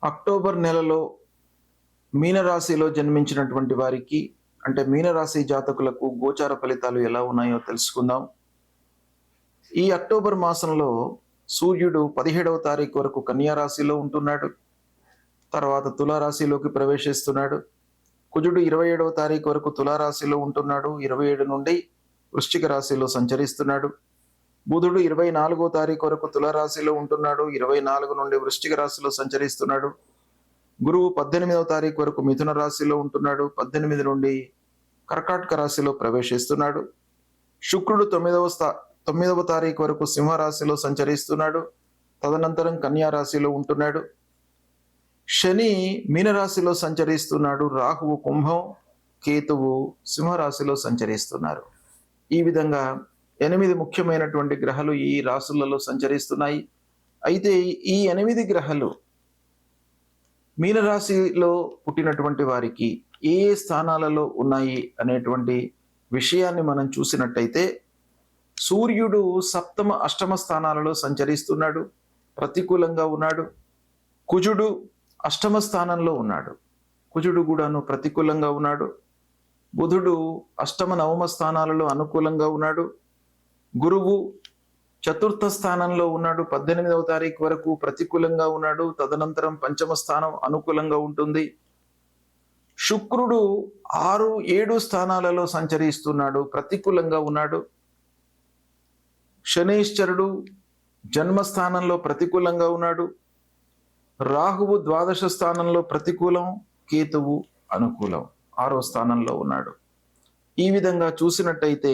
October నెలలో మీనరాశిలో జన్మించినటువంటి వారికి అంటే మీనరాశి జాతకులకు గోచార ఫలితాలు ఎలా ఉన్నాయో తెలుసుకుందాం. ఈ అక్టోబర్ మాసంలో సూర్యుడు 17వ తారీఖు వరకు కన్యా రాశిలో ఉంటున్నాడు. తర్వాత తులారాశిలోకి ప్రవేశిస్తున్నాడు. కుజుడు 27వ తారీఖు వరకు తులారాశిలో ఉంటున్నాడు. 27 నుండి వృశ్చిక రాశిలో సంచరిస్తున్నాడు. బుధుడు 24వ తారీఖు వరకు తులారాశిలో ఉంటున్నాడు. 24 నుండి వృశ్చిక రాశిలో సంచరిస్తున్నాడు. గురువు 18వ తారీఖు వరకు మిథున రాశిలో ఉంటున్నాడు. 18 నుండి కర్కాటక రాశిలో ప్రవేశిస్తున్నాడు. శుక్రుడు 9వ తారీఖు వరకు సింహరాశిలో సంచరిస్తున్నాడు. తదనంతరం కన్యా రాశిలో ఉంటున్నాడు. శని మీనరాశిలో సంచరిస్తున్నాడు. రాహువు కుంభం, కేతువు సింహరాశిలో సంచరిస్తున్నారు. ఈ విధంగా 8 ముఖ్యమైనటువంటి గ్రహాలు ఈ రాశులలో సంచరిస్తున్నాయి. అయితే ఈ 8 గ్రహాలు మీనరాశిలో పుట్టినటువంటి వారికి ఏ స్థానాలలో ఉన్నాయి అనేటువంటి విషయాన్ని మనం చూసినట్టయితే, సూర్యుడు సప్తమ అష్టమ స్థానాలలో సంచరిస్తున్నాడు, ప్రతికూలంగా ఉన్నాడు. కుజుడు అష్టమ స్థానంలో ఉన్నాడు, కుజుడు కూడాను ప్రతికూలంగా ఉన్నాడు. బుధుడు అష్టమ నవమ స్థానాలలో అనుకూలంగా ఉన్నాడు. గురువు చతుర్థ స్థానంలో ఉన్నాడు, 18వ తారీఖు వరకు ప్రతికూలంగా ఉన్నాడు. తదనంతరం పంచమ స్థానం అనుకూలంగా ఉంటుంది. శుక్రుడు 6, 7 స్థానాలలో సంచరిస్తున్నాడు, ప్రతికూలంగా ఉన్నాడు. శనీశ్వరుడు జన్మస్థానంలో ప్రతికూలంగా ఉన్నాడు. రాహువు ద్వాదశ స్థానంలో ప్రతికూలం, కేతువు అనుకూలం 6వ స్థానంలో ఉన్నాడు. ఈ విధంగా చూసినట్టయితే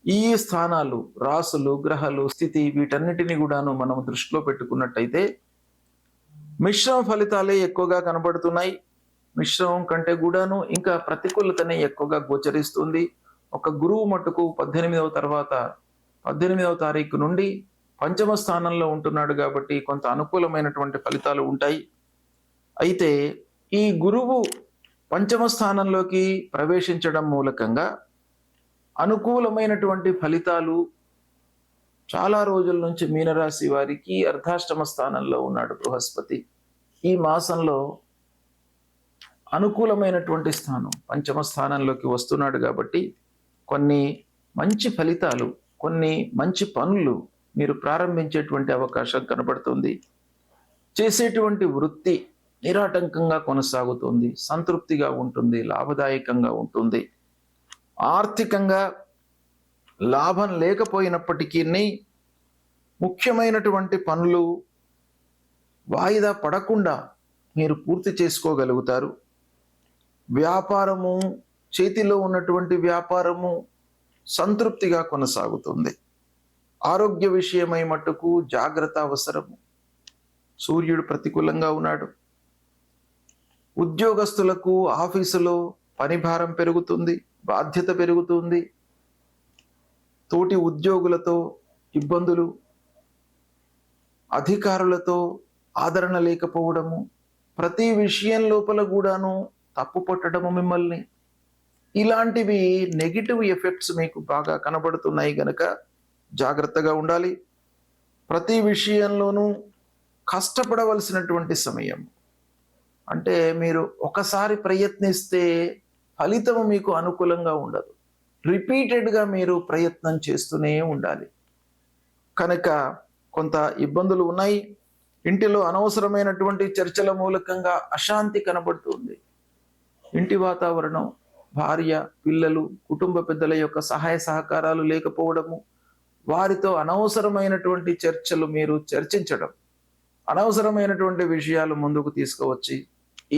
ఈ స్థానాలు, రాసులు, గ్రహాలు, స్థితి వీటన్నిటిని కూడాను మనం దృష్టిలో పెట్టుకున్నట్టయితే మిశ్రమ ఫలితాలే ఎక్కువగా కనబడుతున్నాయి. మిశ్రమం కంటే కూడాను ఇంకా ప్రతికూలతనే ఎక్కువగా గోచరిస్తుంది. ఒక గురువు మట్టుకు 18వ తారీఖు నుండి పంచమ స్థానంలో ఉంటున్నాడు కాబట్టి కొంత అనుకూలమైనటువంటి ఫలితాలు ఉంటాయి. అయితే ఈ గురువు పంచమ స్థానంలోకి ప్రవేశించడం మూలకంగా అనుకూలమైనటువంటి ఫలితాలు చాలా రోజుల నుంచి మీనరాశి వారికి అర్ధాష్టమ స్థానంలో ఉన్నాడు బృహస్పతి. ఈ మాసంలో అనుకూలమైనటువంటి స్థానం పంచమ స్థానంలోకి వస్తున్నాడు కాబట్టి కొన్ని మంచి ఫలితాలు, కొన్ని మంచి పనులు మీరు ప్రారంభించేటువంటి అవకాశం కనబడుతుంది. చేసేటువంటి వృత్తి నిరాటంకంగా కొనసాగుతుంది, సంతృప్తిగా ఉంటుంది, లాభదాయకంగా ఉంటుంది. ఆర్థికంగా లాభం లేకపోయినప్పటికీ ముఖ్యమైనటువంటి పనులు వాయిదా పడకుండా మీరు పూర్తి చేసుకోగలుగుతారు. వ్యాపారము, చేతిలో ఉన్నటువంటి వ్యాపారము సంతృప్తిగా కొనసాగుతుంది. ఆరోగ్య విషయమై మట్టుకు జాగ్రత్త అవసరము. సూర్యుడు ప్రతికూలంగా ఉన్నాడు. ఉద్యోగస్తులకు ఆఫీసులో పనిభారం పెరుగుతుంది, బాధ్యత పెరుగుతుంది. తోటి ఉద్యోగులతో ఇబ్బందులు, అధికారులతో ఆదరణ లేకపోవడము, ప్రతి విషయం లోపల కూడాను తప్పు పట్టడము మిమ్మల్ని, ఇలాంటివి నెగిటివ్ ఎఫెక్ట్స్ మీకు బాగా కనబడుతున్నాయి గనక జాగ్రత్తగా ఉండాలి. ప్రతి విషయంలోనూ కష్టపడవలసినటువంటి సమయం. అంటే మీరు ఒకసారి ప్రయత్నిస్తే ఫలితం మీకు అనుకూలంగా ఉండదు. రిపీటెడ్గా మీరు ప్రయత్నం చేస్తూనే ఉండాలి. కనుక కొంత ఇబ్బందులు ఉన్నాయి. ఇంటిలో అనవసరమైనటువంటి చర్చల మూలకంగా అశాంతి కనబడుతుంది. ఇంటి వాతావరణం, భార్య, పిల్లలు, కుటుంబ పెద్దల యొక్క సహాయ సహకారాలు లేకపోవడము, వారితో అనవసరమైనటువంటి చర్చలు మీరు చర్చించడం, అనవసరమైనటువంటి విషయాలు ముందుకు తీసుకువచ్చి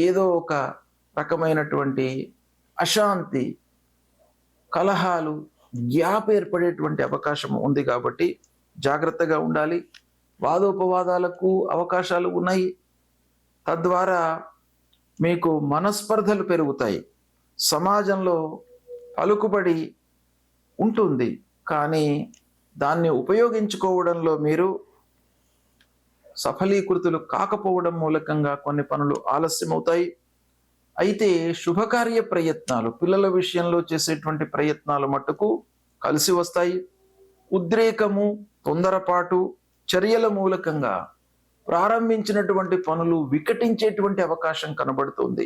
ఏదో ఒక రకమైనటువంటి అశాంతి, కలహాలు, గ్యాప్ ఏర్పడేటువంటి అవకాశం ఉంది కాబట్టి జాగ్రత్తగా ఉండాలి. వాదోపవాదాలకు అవకాశాలు ఉన్నాయి. తద్వారా మీకు మనస్పర్ధలు పెరుగుతాయి. సమాజంలో పలుకుబడి ఉంటుంది, కానీ దాన్ని ఉపయోగించుకోవడంలో మీరు సఫలీకృతులు కాకపోవడం మూలకంగా కొన్ని పనులు ఆలస్యమవుతాయి. అయితే శుభకార్య ప్రయత్నాలు, పిల్లల విషయంలో చేసేటువంటి ప్రయత్నాలు మట్టుకు కలిసి వస్తాయి. ఉద్రేకము, తొందరపాటు చర్యల మూలకంగా ప్రారంభించినటువంటి పనులు వికటించేటువంటి అవకాశం కనబడుతుంది.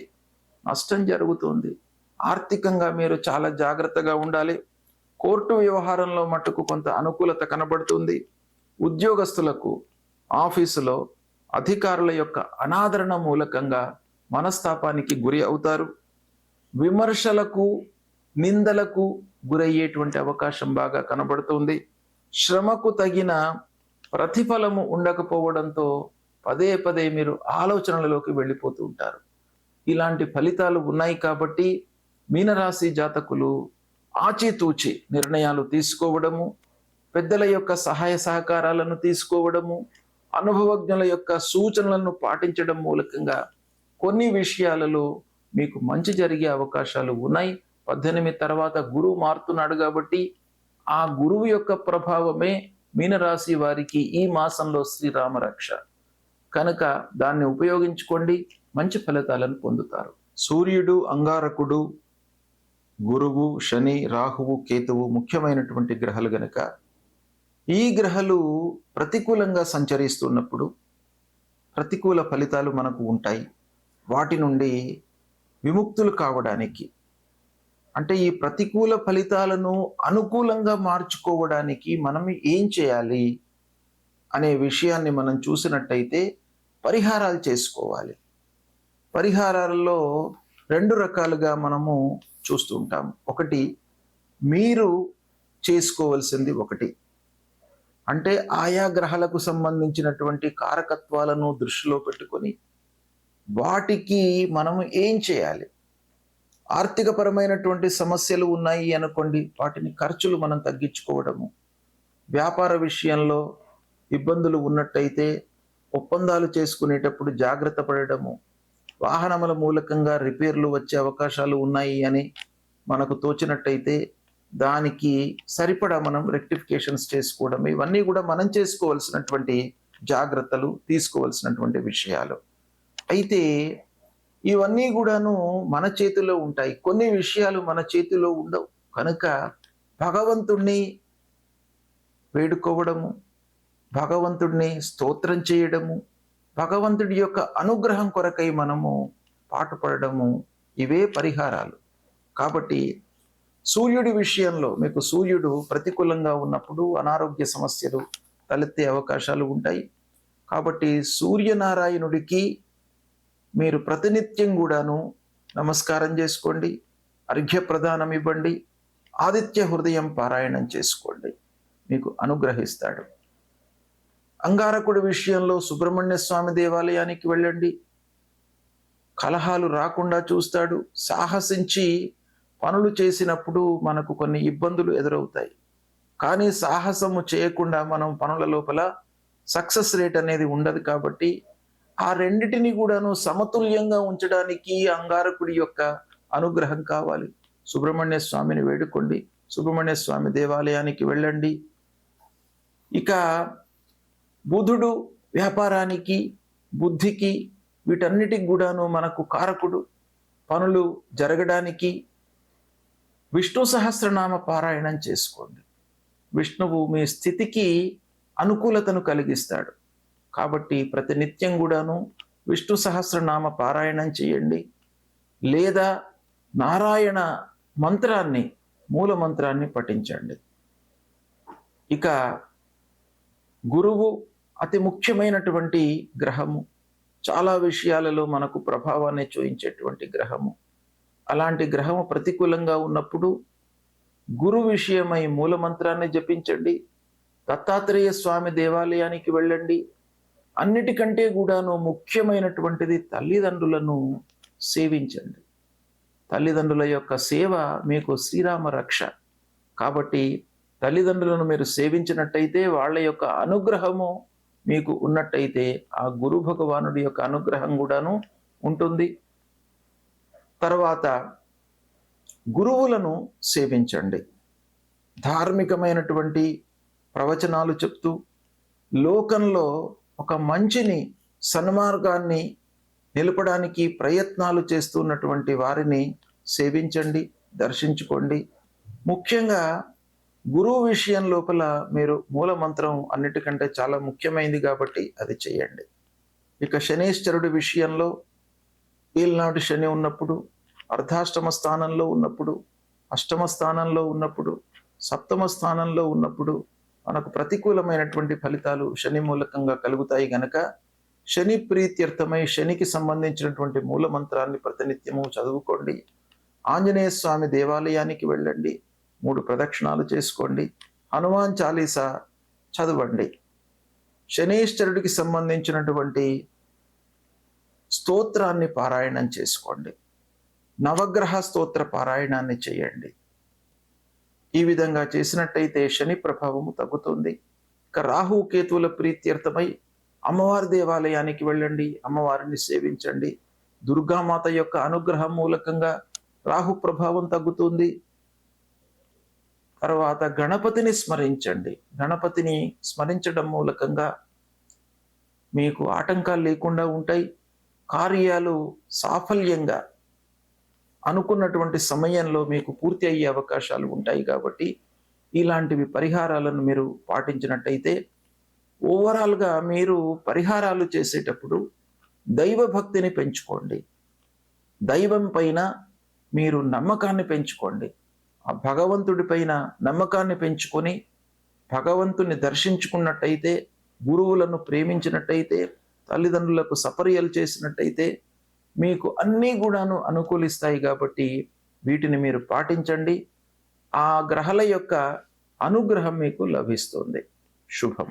నష్టం జరుగుతుంది. ఆర్థికంగా మీరు చాలా జాగ్రత్తగా ఉండాలి. కోర్టు వ్యవహారంలో మట్టుకు కొంత అనుకూలత కనబడుతుంది. ఉద్యోగస్తులకు ఆఫీసులో అధికారుల యొక్క అనాదరణ మూలకంగా మనస్తాపానికి గురి అవుతారు. విమర్శలకు, నిందలకు గురయ్యేటువంటి అవకాశం బాగా కనబడుతుంది. శ్రమకు తగిన ప్రతిఫలము ఉండకపోవడంతో పదే పదే మీరు ఆలోచనలలోకి వెళ్ళిపోతూ ఉంటారు. ఇలాంటి ఫలితాలు ఉన్నాయి కాబట్టి మీనరాశి జాతకులు ఆచితూచి నిర్ణయాలు తీసుకోవడము, పెద్దల యొక్క సహాయ సహకారాలను తీసుకోవడము, అనుభవజ్ఞుల యొక్క సూచనలను పాటించడం మూలకంగా కొన్ని విషయాలలో మీకు మంచి జరిగే అవకాశాలు ఉన్నాయి. 18 తర్వాత గురువు మారుతున్నాడు కాబట్టి ఆ గురువు యొక్క ప్రభావమే మీనరాశి వారికి ఈ మాసంలో శ్రీరామ రక్ష కనుక దాన్ని ఉపయోగించుకోండి, మంచి ఫలితాలను పొందుతారు. సూర్యుడు, అంగారకుడు, గురువు, శని, రాహువు, కేతువు ముఖ్యమైనటువంటి గ్రహాలు గనక ఈ గ్రహాలు ప్రతికూలంగా సంచరిస్తున్నప్పుడు ప్రతికూల ఫలితాలు మనకు ఉంటాయి. వాటి నుండి విముక్తులు కావడానికి, అంటే ఈ ప్రతికూల ఫలితాలను అనుకూలంగా మార్చుకోవడానికి మనం ఏం చేయాలి అనే విషయాన్ని మనం చూసినట్టయితే పరిహారాలు చేసుకోవాలి. పరిహారాలలో 2 రకాలుగా మనము చూస్తూ ఉంటాం. ఒకటి, మీరు చేసుకోవలసింది ఒకటి, అంటే ఆయా గ్రహాలకు సంబంధించినటువంటి కారకత్వాలను దృష్టిలో పెట్టుకొని వాటికి మనము ఏం చేయాలి. ఆర్థికపరమైనటువంటి సమస్యలు ఉన్నాయి అనుకోండి, వాటిని ఖర్చులు మనం తగ్గించుకోవడము. వ్యాపార విషయంలో ఇబ్బందులు ఉన్నట్టయితే ఒప్పందాలు చేసుకునేటప్పుడు జాగ్రత్త పడడము. వాహనముల మూలకంగా రిపేర్లు వచ్చే అవకాశాలు ఉన్నాయి అని మనకు తోచినట్టయితే దానికి సరిపడా మనం రెక్టిఫికేషన్స్ చేసుకోవడం, ఇవన్నీ కూడా మనం చేసుకోవాల్సినటువంటి జాగ్రత్తలు, తీసుకోవాల్సినటువంటి విషయాలు. అయితే ఇవన్నీ కూడాను మన చేతిలో ఉంటాయి. కొన్ని విషయాలు మన చేతిలో ఉండవు కనుక భగవంతుణ్ణి వేడుకోవడము, భగవంతుడిని స్తోత్రం చేయడము, భగవంతుడి యొక్క అనుగ్రహం కొరకై మనము పాటుపడము, ఇవే పరిహారాలు. కాబట్టి సూర్యుడి విషయంలో మీకు సూర్యుడు ప్రతికూలంగా ఉన్నప్పుడు అనారోగ్య సమస్యలు తలెత్తే అవకాశాలు ఉంటాయి. కాబట్టి సూర్యనారాయణుడికి మీరు ప్రతినిత్యం కూడాను నమస్కారం చేసుకోండి, అర్ఘ్య ప్రదానం ఇవ్వండి, ఆదిత్య హృదయం పారాయణం చేసుకోండి, మీకు అనుగ్రహిస్తాడు. అంగారకుడి విషయంలో సుబ్రహ్మణ్య స్వామి దేవాలయానికి వెళ్ళండి, కలహాలు రాకుండా చూస్తాడు. సాహసించి పనులు చేసినప్పుడు మనకు కొన్ని ఇబ్బందులు ఎదురవుతాయి, కానీ సాహసము చేయకుండా మనం పనుల లోపల సక్సెస్ రేట్ అనేది ఉండదు. కాబట్టి ఆ రెండిటిని కూడాను సమతుల్యంగా ఉంచడానికి అంగారకుడి యొక్క అనుగ్రహం కావాలి. సుబ్రహ్మణ్య స్వామిని వేడుకోండి, సుబ్రహ్మణ్య స్వామి దేవాలయానికి వెళ్ళండి. ఇక బుధుడు వ్యాపారానికి, బుద్ధికి, వీటన్నిటికి కూడాను మనకు కారకుడు. పనులు జరగడానికి విష్ణు సహస్రనామ పారాయణం చేసుకోండి. విష్ణువు మీ స్థితికి అనుకూలతను కలిగిస్తాడు. కాబట్టి ప్రతినిత్యం కూడాను విష్ణు సహస్రనామ పారాయణం చేయండి, లేదా నారాయణ మంత్రాన్ని, మూల మంత్రాన్ని పఠించండి. ఇక గురువు అతి ముఖ్యమైనటువంటి గ్రహము, చాలా విషయాలలో మనకు ప్రభావాన్ని చూయించేటువంటి గ్రహము. అలాంటి గ్రహము ప్రతికూలంగా ఉన్నప్పుడు గురు విషయమై మూల మంత్రాన్ని జపించండి, దత్తాత్రేయ స్వామి దేవాలయానికి వెళ్ళండి. అన్నిటికంటే కూడాను ముఖ్యమైనటువంటిది తల్లిదండ్రులను సేవించండి. తల్లిదండ్రుల యొక్క సేవ మీకు శ్రీరామ రక్ష. కాబట్టి తల్లిదండ్రులను మీరు సేవించినట్టయితే వాళ్ళ యొక్క అనుగ్రహము మీకు ఉన్నట్టయితే ఆ గురు భగవానుడి యొక్క అనుగ్రహం కూడాను ఉంటుంది. తర్వాత గురువులను సేవించండి. ధార్మికమైనటువంటి ప్రవచనాలు చెప్తూ లోకంలో ఒక మంచిని, సన్మార్గాన్ని నిలపడానికి ప్రయత్నాలు చేస్తున్నటువంటి వారిని సేవించండి, దర్శించుకోండి. ముఖ్యంగా గురువు విషయం లోపల మీరు మూల మంత్రం అన్నిటికంటే చాలా ముఖ్యమైనది కాబట్టి అది చేయండి. ఇక శనేశ్వరుడి విషయంలో ఏలినాటి శని ఉన్నప్పుడు, అర్ధాష్టమ స్థానంలో ఉన్నప్పుడు, అష్టమ స్థానంలో ఉన్నప్పుడు, సప్తమ స్థానంలో ఉన్నప్పుడు మనకు ప్రతికూలమైనటువంటి ఫలితాలు శని మూలకంగా కలుగుతాయి గనక శని ప్రీత్యర్థమై శనికి సంబంధించినటువంటి మూల మంత్రాన్ని ప్రతినిత్యము చదువుకోండి. ఆంజనేయ స్వామి దేవాలయానికి వెళ్ళండి, 3 ప్రదక్షిణాలు చేసుకోండి, హనుమాన్ చాలీసా చదవండి. శనేశ్వరుడికి సంబంధించినటువంటి స్తోత్రాన్ని పారాయణం చేసుకోండి. నవగ్రహ స్తోత్ర పారాయణాన్ని చేయండి. ఈ విధంగా చేసినట్టయితే శని ప్రభావము తగ్గుతుంది. ఇక రాహు కేతువుల ప్రీత్యర్థమై అమ్మవారి దేవాలయానికి వెళ్ళండి, అమ్మవారిని సేవించండి. దుర్గామాత యొక్క అనుగ్రహం మూలకంగా రాహు ప్రభావం తగ్గుతుంది. తర్వాత గణపతిని స్మరించండి. గణపతిని స్మరించడం మూలకంగా మీకు ఆటంకాలు లేకుండా ఉంటాయి. కార్యాలు సాఫల్యంగా అనుకున్నటువంటి సమయంలో మీకు పూర్తి అయ్యే అవకాశాలు ఉంటాయి. కాబట్టి ఇలాంటివి పరిహారాలను మీరు పాటించినట్టయితే ఓవరాల్గా మీరు పరిహారాలు చేసేటప్పుడు దైవ భక్తిని పెంచుకోండి. దైవం పైన మీరు నమ్మకాన్ని పెంచుకోండి. ఆ భగవంతుడి పైన నమ్మకాన్ని పెంచుకొని భగవంతుని దర్శించుకున్నట్టయితే, గురువులను ప్రేమించినట్టయితే, తల్లిదండ్రులకు సపర్యలు చేసినట్టయితే మీకు అన్నీ కూడాను అనుకూలిస్తాయి. కాబట్టి వీటిని మీరు పాటించండి. ఆ గ్రహాల యొక్క అనుగ్రహం మీకు లభిస్తుంది. శుభం.